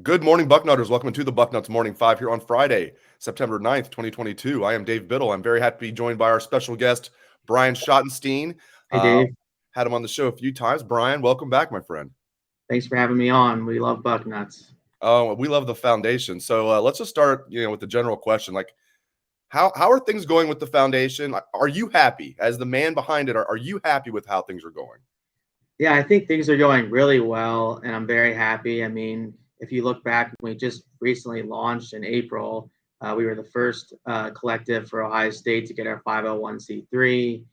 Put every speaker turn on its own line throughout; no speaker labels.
Good morning, Bucknutters. Welcome to the Bucknuts Morning Five here on Friday, September 9th, 2022. I am Dave Biddle. I'm very happy to be joined by our special guest, Brian Schottenstein.
Hey
Uh,
Dave,
had him on the show a few times. Brian, welcome back, my friend.
thanks for having me on. We love Bucknuts.
Oh, we love the foundation. So let's just start, with the general question. Like, how are things going with the foundation? Are you happy as the man behind it? Are you happy with how things are going?
Yeah, I think things are going really well, and I'm very happy. I mean, if you look back, we just recently launched in April. We were the first collective for Ohio State to get our 501c3.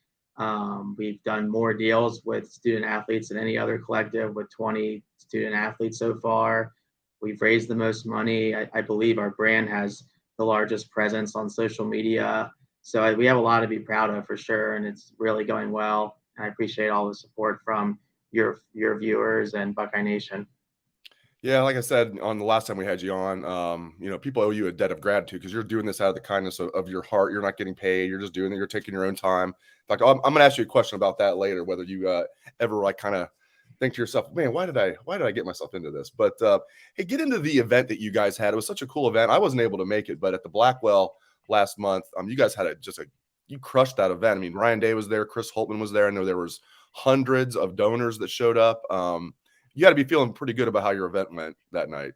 We've done more deals with student athletes than any other collective, with 20 student athletes so far. We've raised the most money. I believe our brand has the largest presence on social media. So we have a lot to be proud of for sure, and it's really going well. I appreciate all the support from your viewers and Buckeye Nation.
Yeah, like I said on the last time we had you on, people owe you a debt of gratitude because you're doing this out of the kindness of your heart. You're not getting paid. You're just doing it. You're taking your own time. In fact, I'm going to ask you a question about that later, whether you ever like kind of think to yourself, man, why did I get myself into this? But hey, get into the event that you guys had. It was such a cool event. I wasn't able to make it, but at the Blackwell last month, you guys had you crushed that event. I mean, Ryan Day was there. Chris Holtman was there. I know there was hundreds of donors that showed up. You got to be feeling pretty good about how your event went that night.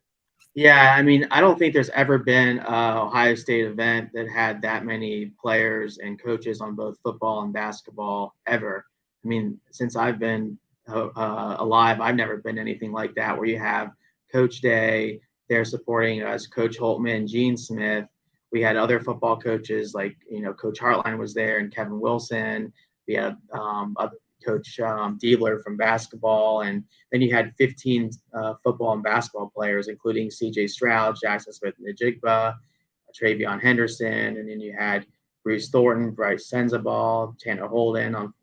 Yeah, I mean, I don't think there's ever been a Ohio State event that had that many players and coaches on both football and basketball ever. I mean, since I've been alive, I've never been anything like that where you have Coach Day there supporting us, Coach Holtman, Gene Smith. We had other football coaches like, Coach Hartline was there and Kevin Wilson. We had other Coach Diebler from basketball, and then you had 15 football and basketball players, including C.J. Stroud, Jackson Smith-Njigba, Travion Henderson, and then you had Bruce Thornton, Bryce Sensabaugh, Tanner Holden, and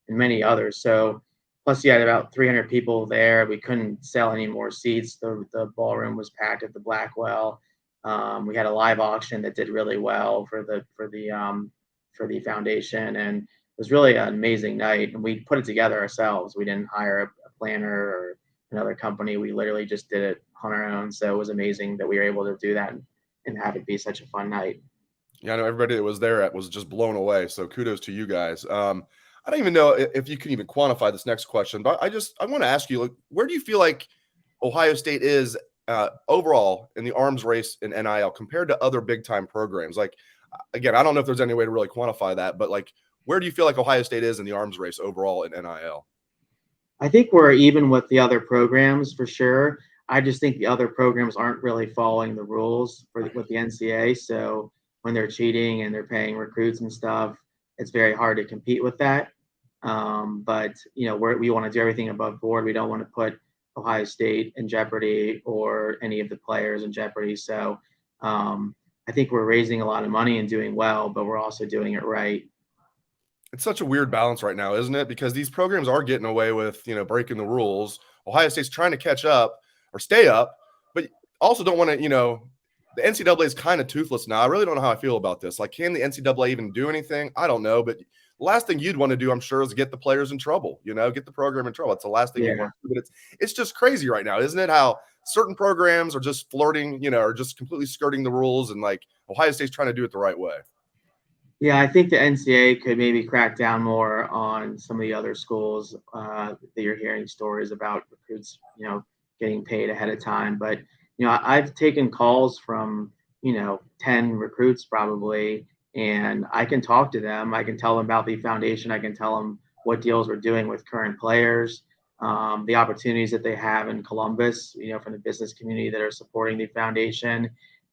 many others. So plus you had about 300 people there. We couldn't sell any more seats. The ballroom was packed at the Blackwell. We had a live auction that did really well for the foundation, and it was really an amazing night. And we put it together ourselves. We didn't hire a planner or another company. We literally just did it on our own. So it was amazing that we were able to do that and have it be such a fun night.
Yeah, I know everybody that was there was just blown away. So kudos to you guys. I don't even know if you can even quantify this next question, but I want to ask you, like, where do you feel like Ohio State is overall in the arms race in NIL compared to other big time programs? Like, again, I don't know if there's any way to really quantify that, but like, where do you feel like Ohio State is in the arms race overall in NIL?
I think we're even with the other programs for sure. I just think the other programs aren't really following the rules with the NCAA. So when they're cheating and they're paying recruits and stuff, it's very hard to compete with that. But we want to do everything above board. We don't want to put Ohio State in jeopardy or any of the players in jeopardy. So I think we're raising a lot of money and doing well, but we're also doing it right.
It's such a weird balance right now, isn't it? Because these programs are getting away with, breaking the rules. Ohio State's trying to catch up or stay up, but also don't want to, the NCAA is kind of toothless now. I really don't know how I feel about this. Like, can the NCAA even do anything? I don't know. But the last thing you'd want to do, I'm sure, is get the players in trouble, get the program in trouble. It's the last thing you
Yeah.
want to do. But it's just crazy right now, isn't it? How certain programs are just flirting, or just completely skirting the rules, and like Ohio State's trying to do it the right way.
Yeah, I think the NCAA could maybe crack down more on some of the other schools that you're hearing stories about recruits, getting paid ahead of time. But, I've taken calls from, 10 recruits probably, and I can talk to them. I can tell them about the foundation. I can tell them what deals we're doing with current players, the opportunities that they have in Columbus, from the business community that are supporting the foundation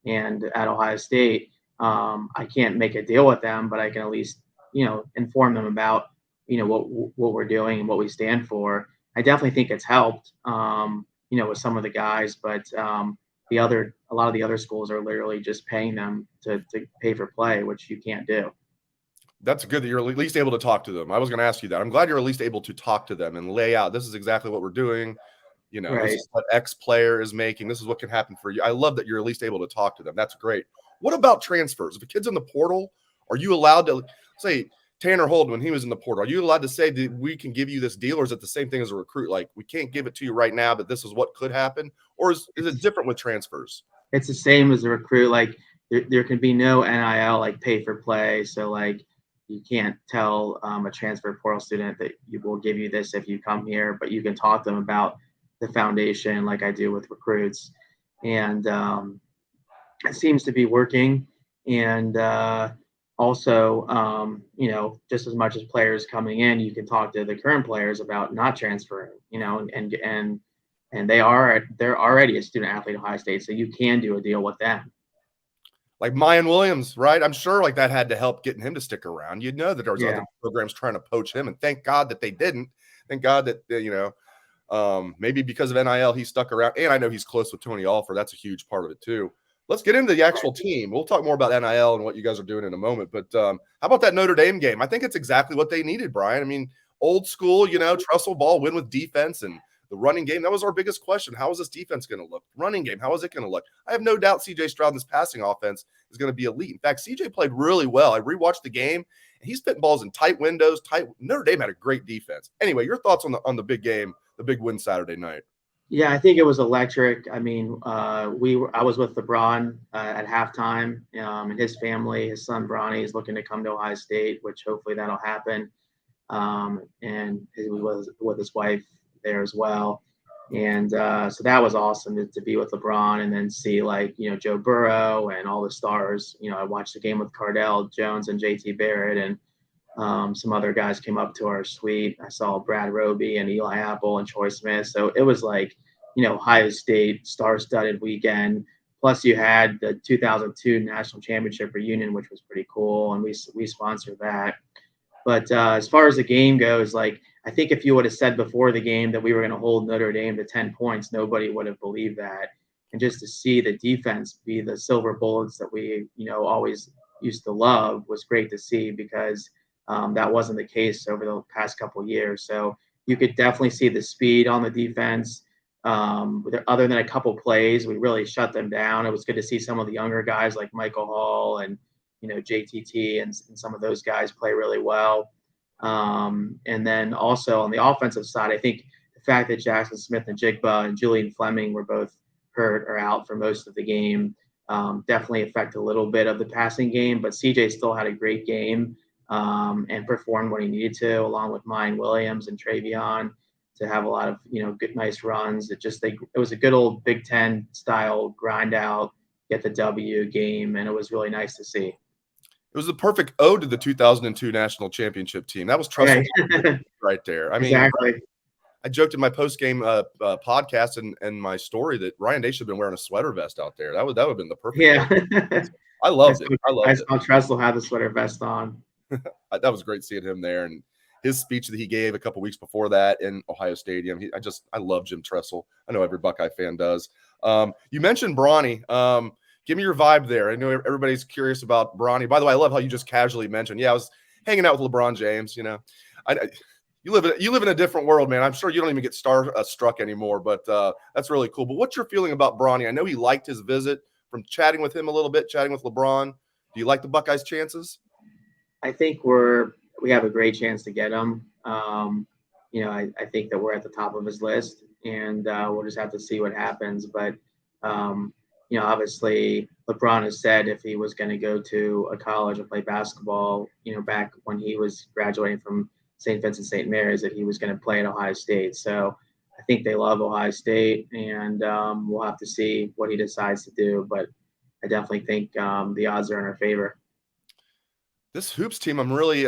and at Ohio State. I can't make a deal with them, but I can at least, inform them about, what we're doing and what we stand for. I definitely think it's helped, with some of the guys, but a lot of the other schools are literally just paying them to pay for play, which you can't do.
That's good that you're at least able to talk to them. I was going to ask you that. I'm glad you're at least able to talk to them and lay out, this is exactly what we're doing. This
Right.
is what X player is making. This is what can happen for you. I love that you're at least able to talk to them. That's great. What about transfers? If a kid's in the portal, are you allowed to say Tanner Holden, when he was in the portal, are you allowed to say that we can give you this deal, or is it the same thing as a recruit? Like, we can't give it to you right now, but this is what could happen? Or is it different with transfers?
It's the same as a recruit. Like there can be no NIL like pay for play. So like you can't tell a transfer portal student that you will give you this if you come here, but you can talk to them about the foundation like I do with recruits. And it seems to be working. And also, just as much as players coming in, you can talk to the current players about not transferring, and they're already a student athlete at Ohio State, so you can do a deal with them.
Like Mayan Williams, right? I'm sure like that had to help getting him to stick around. You'd know that there was other programs trying to poach him, and thank God that they didn't. Thank God that maybe because of NIL he stuck around, and I know he's close with Tony Alford. That's a huge part of it too. Let's get into the actual team. We'll talk more about NIL and what you guys are doing in a moment. But how about that Notre Dame game? I think it's exactly what they needed, Brian. I mean, old school, trestle ball, win with defense and the running game. That was our biggest question. How is this defense going to look? Running game, how is it going to look? I have no doubt C.J. Stroud in this passing offense is going to be elite. In fact, C.J. played really well. I rewatched the game, and he's fitting balls in tight windows. Notre Dame had a great defense. Anyway, your thoughts on the big game, the big win Saturday night?
Yeah, I think it was electric. I mean, I was with LeBron at halftime, and his family, his son Brawny, is looking to come to Ohio State, which hopefully that'll happen. And he was with his wife there as well. And so that was awesome to be with LeBron and then see Joe Burrow and all the stars. I watched the game with Cardell Jones and JT Barrett, and some other guys came up to our suite. I saw Brad Roby and Eli Apple and Troy Smith. So it was Ohio State star-studded weekend. Plus you had the 2002 National Championship reunion, which was pretty cool. And we sponsored that. But as far as the game goes, I think if you would have said before the game that we were going to hold Notre Dame to 10 points, nobody would have believed that. And just to see the defense be the silver bullets that we, always used to love was great to see because that wasn't the case over the past couple of years. So you could definitely see the speed on the defense. Other than a couple plays, we really shut them down. It was good to see some of the younger guys like Michael Hall and JTT and some of those guys play really well. And then also on the offensive side, I think the fact that Jackson Smith and Jigba and Julian Fleming were both hurt or out for most of the game definitely affected a little bit of the passing game. But CJ still had a great game and performed when he needed to, along with Mayan Williams and Travion, to have a lot of good, nice runs. It was a good old Big Ten style grind out, get the W game, and it was really nice to see.
It was the perfect ode to the 2002 national championship team. That was trustful right there. I mean,
exactly.
I joked in my post-game podcast and my story that Ryan Day should have been wearing a sweater vest out there. That would have been the perfect.
Yeah.
I loved it. I
saw Tressel have the sweater vest on.
That was great seeing him there, and his speech that he gave a couple weeks before that in Ohio Stadium. I love Jim Tressel. I know every Buckeye fan does. You mentioned Brawny. Give me your vibe there. I know everybody's curious about Brawny. By the way, I love how you just casually mentioned, I was hanging out with LeBron James. You live in a different world, man. I'm sure you don't even get struck anymore, but that's really cool. But what's your feeling about Brawny? I know he liked his visit from chatting with him a little bit, chatting with LeBron. Do you like the Buckeyes' chances?
I think we have a great chance to get him. I think that we're at the top of his list, and we'll just have to see what happens. But obviously LeBron has said if he was going to go to a college and play basketball, back when he was graduating from St. Vincent St. Mary's, that he was going to play at Ohio State. So I think they love Ohio State, and we'll have to see what he decides to do. But I definitely think the odds are in our favor.
This hoops team, I'm really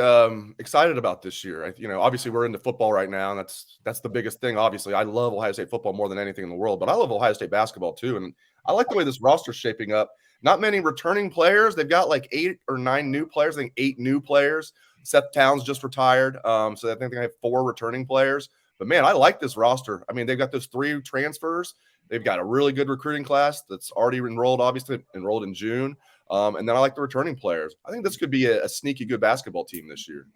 excited about this year. Obviously we're into football right now, and that's the biggest thing. Obviously, I love Ohio State football more than anything in the world, but I love Ohio State basketball too, and I like the way this roster's shaping up. Not many returning players. They've got like 8 or 9 new players. I think 8 new players. Seth Towns just retired, so I think they have 4 returning players. But man, I like this roster. I mean, they've got those 3 transfers. They've got a really good recruiting class that's already enrolled in June. And then I like the returning players. I think this could be a sneaky good basketball team this year.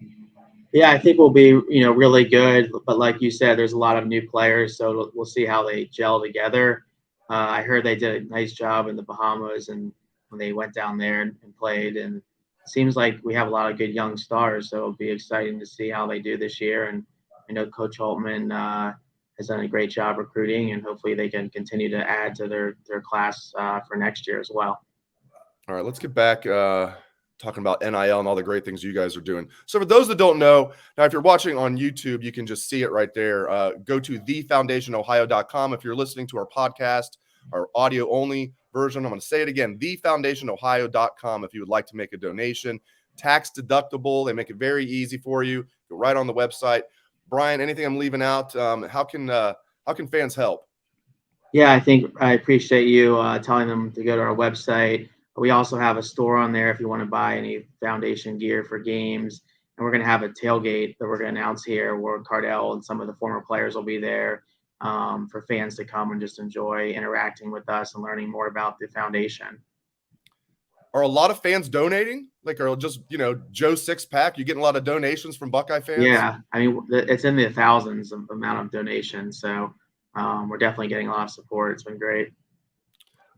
Yeah, I think we'll be, really good. But like you said, there's a lot of new players, so we'll see how they gel together. I heard they did a nice job in the Bahamas and when they went down there and played. And seems like we have a lot of good young stars, so it'll be exciting to see how they do this year. And I know Coach Holtman has done a great job recruiting, and hopefully they can continue to add to their class for next year as well.
All right, let's get back talking about NIL and all the great things you guys are doing. So for those that don't know, now if you're watching on YouTube, you can just see it right there. Go to thefoundationohio.com. If you're listening to our podcast, our audio only version, I'm going to say it again, thefoundationohio.com if you would like to make a donation. Tax deductible. They make it very easy for you. Go right on the website. Brian, anything I'm leaving out? How can fans help?
Yeah, I appreciate you telling them to go to our website. We also have a store on there if you want to buy any foundation gear for games. And we're going to have a tailgate that we're going to announce here where Cardell and some of the former players will be there for fans to come and just enjoy interacting with us and learning more about the foundation.
Are a lot of fans donating? Like, are just, Joe Six-Pack? You getting a lot of donations from Buckeye fans?
Yeah, I mean, it's in the thousands of amount of donations. So we're definitely getting a lot of support. It's been great.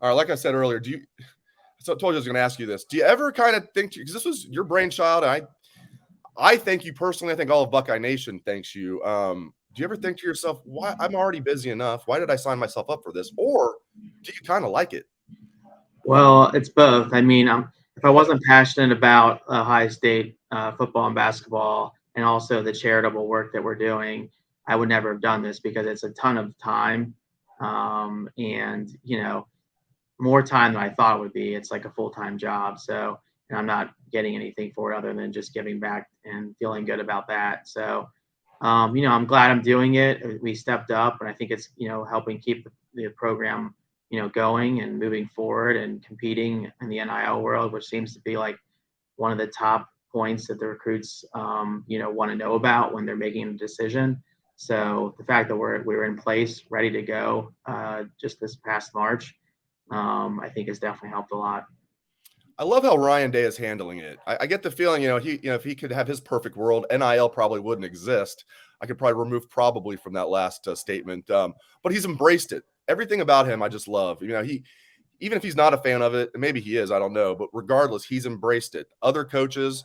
All right, like I said earlier, so I told you I was going to ask you this. Do you ever kind of think, because this was your brainchild, and I thank you personally. I think all of Buckeye Nation thanks you. Do you ever think to yourself, why I'm already busy enough? Why did I sign myself up for this? Or do you kind of like it?
Well, it's both. I mean, if I wasn't passionate about Ohio State football and basketball and also the charitable work that we're doing, I would never have done this because it's a ton of time and, more time than I thought it would be. It's like a full-time job. So, and I'm not getting anything for it other than just giving back and feeling good about that. So, I'm glad I'm doing it. We stepped up, and I think it's, helping keep the program, going and moving forward and competing in the NIL world, which seems to be like one of the top points that the recruits, want to know about when they're making a decision. So the fact that we're in place, ready to go, just this past March, I think has definitely helped a lot.
I love how Ryan Day is handling it. I get the feeling, if he could have his perfect world, NIL probably wouldn't exist. I could probably remove probably from that last statement, but he's embraced it. Everything about him, I just love. He even if he's not a fan of it, and maybe he is, I don't know, but regardless, he's embraced it. Other coaches,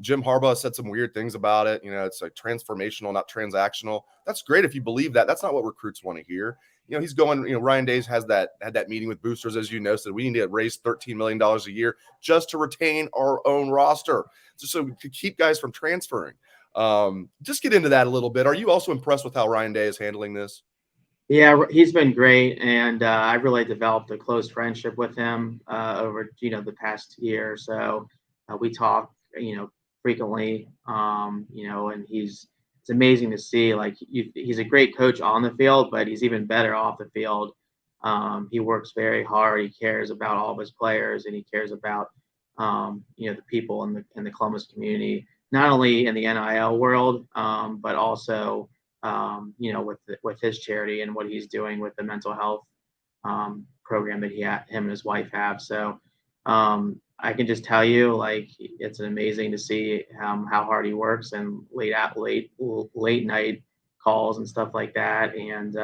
Jim Harbaugh said some weird things about it. It's like transformational, not transactional. That's great if you believe that. That's not what recruits want to hear. He's going, Ryan Days had that meeting with boosters, as said, we need to raise $13 million a year just to retain our own roster, just so we could keep guys from transferring. Just get into that a little bit. Are you also impressed with how Ryan Day is handling this?
Yeah, he's been great, and I've really developed a close friendship with him over the past year or so. We talk frequently, and it's amazing to see he's a great coach on the field, but he's even better off the field. He works very hard. He cares about all of his players, and he cares about the people in the Columbus community, not only in the NIL world, but also with his charity and what he's doing with the mental health program that him and his wife have. So I can just tell you, it's amazing to see how hard he works and late night calls and stuff like that. And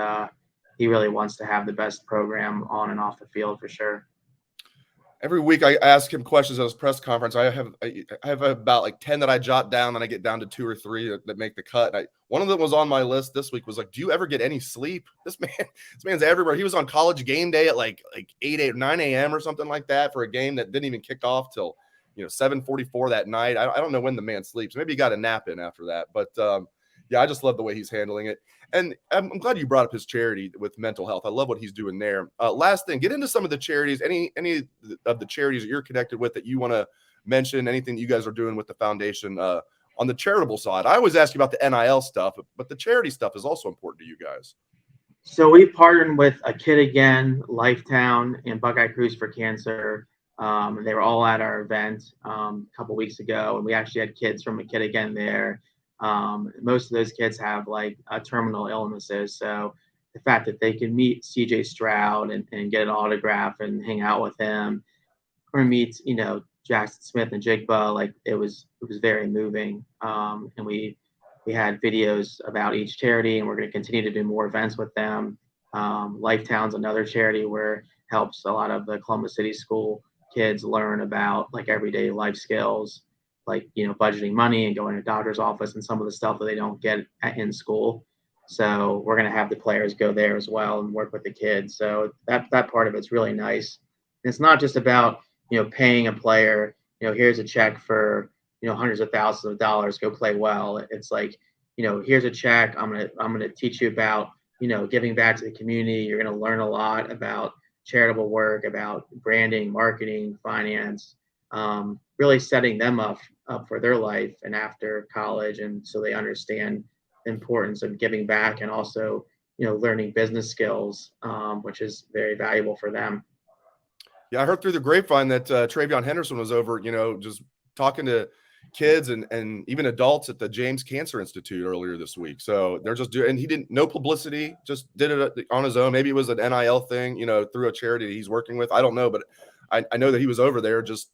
he really wants to have the best program on and off the field for sure.
Every week I ask him questions at his press conference. I have about 10 that I jot down, and I get down to 2 or 3 that make the cut. One of them was on my list this week was do you ever get any sleep? This man's everywhere. He was on College Game Day at like 9 a.m. or something like that for a game that didn't even kick off till 7:44 that night. I don't know when the man sleeps. Maybe he got a nap in after that. But yeah, I just love the way he's handling it. And I'm glad you brought up his charity with mental health. I love what he's doing there. Last thing, get into some of the charities, any of the charities that you're connected with that you want to mention, anything that you guys are doing with the foundation on the charitable side. I always ask you about the NIL stuff, but the charity stuff is also important to you guys.
So we partnered with A Kid Again, Lifetown, and Buckeye Cruise for Cancer. They were all at our event a couple weeks ago, and we actually had kids from A Kid Again there. Most of those kids have terminal illnesses. So the fact that they can meet CJ Stroud and get an autograph and hang out with him, or meet, Jackson Smith and Jigba, it was very moving. And we had videos about each charity, and we're going to continue to do more events with them. Lifetown's another charity where it helps a lot of the Columbus City school kids learn about like everyday life skills, like, budgeting money and going to a doctor's office and some of the stuff that they don't get in school. So we're going to have the players go there as well and work with the kids. So that part of it's really nice. And it's not just about, paying a player, here's a check for, hundreds of thousands of dollars, go play well. It's like, here's a check. I'm going to teach you about, giving back to the community. You're going to learn a lot about charitable work, about branding, marketing, finance, really setting them up for their life and after college. And so they understand the importance of giving back and also, learning business skills, which is very valuable for them.
Yeah, I heard through the grapevine that Travion Henderson was over, just talking to kids and even adults at the James Cancer Institute earlier this week. So they're just doing, and he didn't, no publicity, just did it on his own. Maybe it was an NIL thing, through a charity he's working with. I don't know, but I know that he was over there just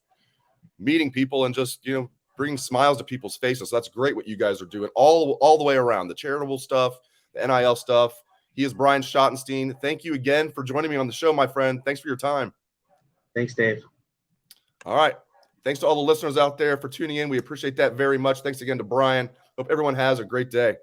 meeting people and just, bringing smiles to people's faces. So that's great what you guys are doing all the way around, the charitable stuff, the NIL stuff. He is Brian Schottenstein. Thank you again for joining me on the show, my friend. Thanks for your time.
Thanks, Dave.
All right. Thanks to all the listeners out there for tuning in. We appreciate that very much. Thanks again to Brian. Hope everyone has a great day.